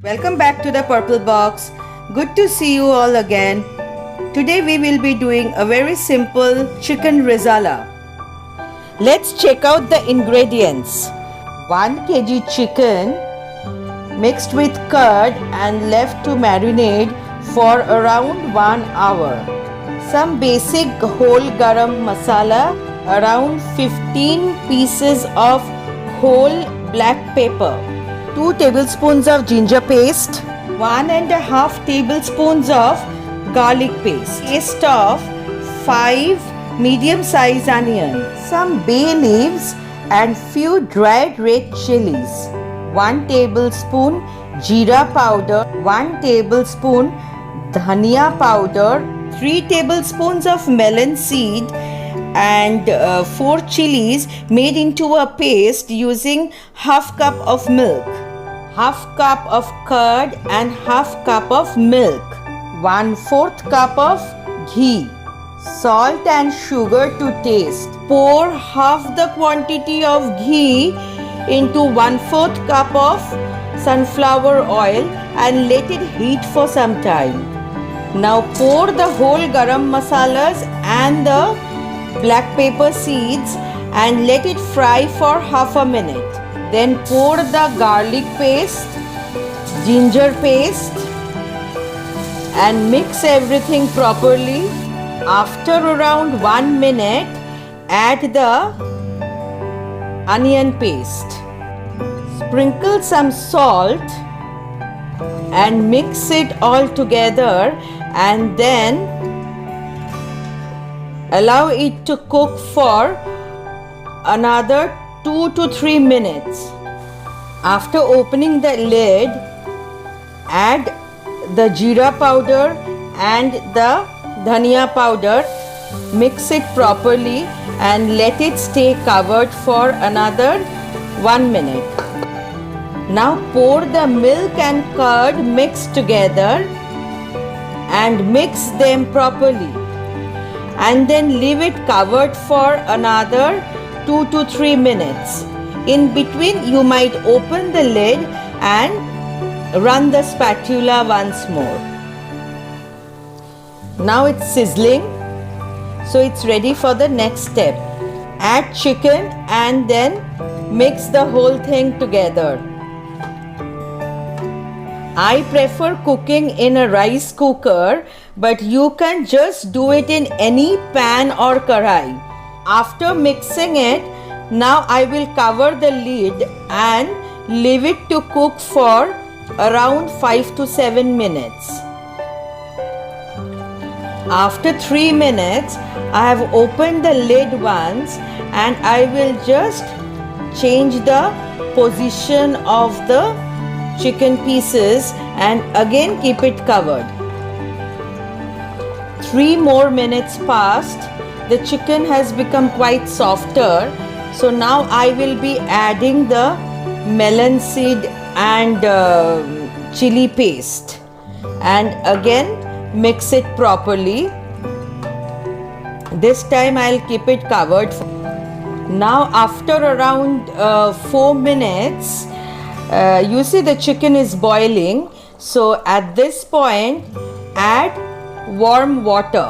Welcome back to the Purple Box. Good to see you all again. Today we will be doing a very simple chicken risala. Let's check out the ingredients. 1 kg chicken mixed with curd and left to marinate for around 1 hour. Some basic whole garam masala, around 15 pieces of whole black pepper, 2 tablespoons of ginger paste, 1.5 tablespoons of garlic paste, paste of 5 medium-sized onions, some bay leaves and few dried red chilies, 1 tablespoon jeera powder, 1 tablespoon dhania powder, 3 tablespoons of melon seed and 4 chilies made into a paste using half cup of milk, half cup of curd and half cup of milk, 1/4 cup of ghee, salt and sugar to taste. Pour half the quantity of ghee into 1/4 cup of sunflower oil and let it heat for some time. Now pour the whole garam masalas and the black pepper seeds and let it fry for half a minute. Then pour the garlic paste, ginger paste and mix everything properly. After around 1 minute, add the onion paste. Sprinkle some salt and mix it all together and then allow it to cook for another 2 to 3 minutes. After opening the lid, add the jeera powder and the dhania powder. Mix it properly and let it stay covered for another 1 minute. Now pour the milk and curd mixed together and mix them properly and then leave it covered for another 2 to 3 minutes. In between you might open the lid and run the spatula once more. Now it's sizzling, so it's ready for the next step. Add chicken and then mix the whole thing together. I prefer cooking in a rice cooker, but you can just do it in any pan or karai. After mixing it, now I will cover the lid and leave it to cook for around 5 to 7 minutes. After 3 minutes, I have opened the lid once and I will just change the position of the chicken pieces and again keep it covered. 3 more minutes passed. The chicken has become quite softer. So now I will be adding the melon seed and chili paste and again mix it properly. This time I'll keep it covered. Now after around 4 minutes, you see the chicken is boiling. So at this point, add warm water.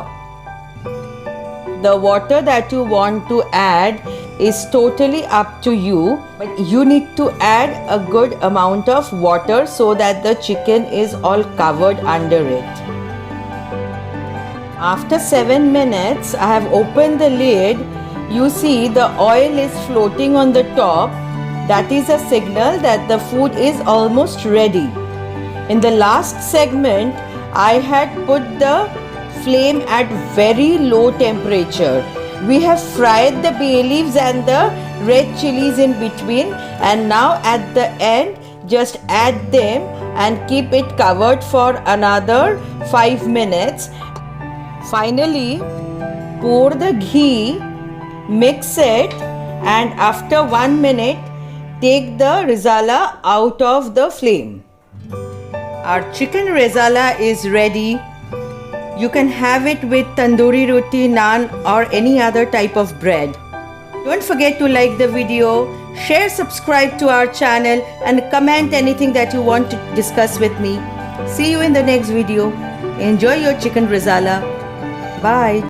The water that you want to add is totally up to you, but you need to add a good amount of water so that the chicken is all covered under it. After 7 minutes, I have opened the lid. You see the oil is floating on the top. That is a signal that the food is almost ready. In the last segment, I had put the flame at very low temperature. We have fried the bay leaves and the red chilies in between, and now at the end just add them and keep it covered for another 5 minutes. Finally, pour the ghee, mix it, and after 1 minute, take the risala out of the flame. Our chicken risala is ready. You can have it with tandoori roti, naan or any other type of bread. Don't forget to like the video, share, subscribe to our channel and comment anything that you want to discuss with me. See you in the next video. Enjoy your chicken risala. Bye.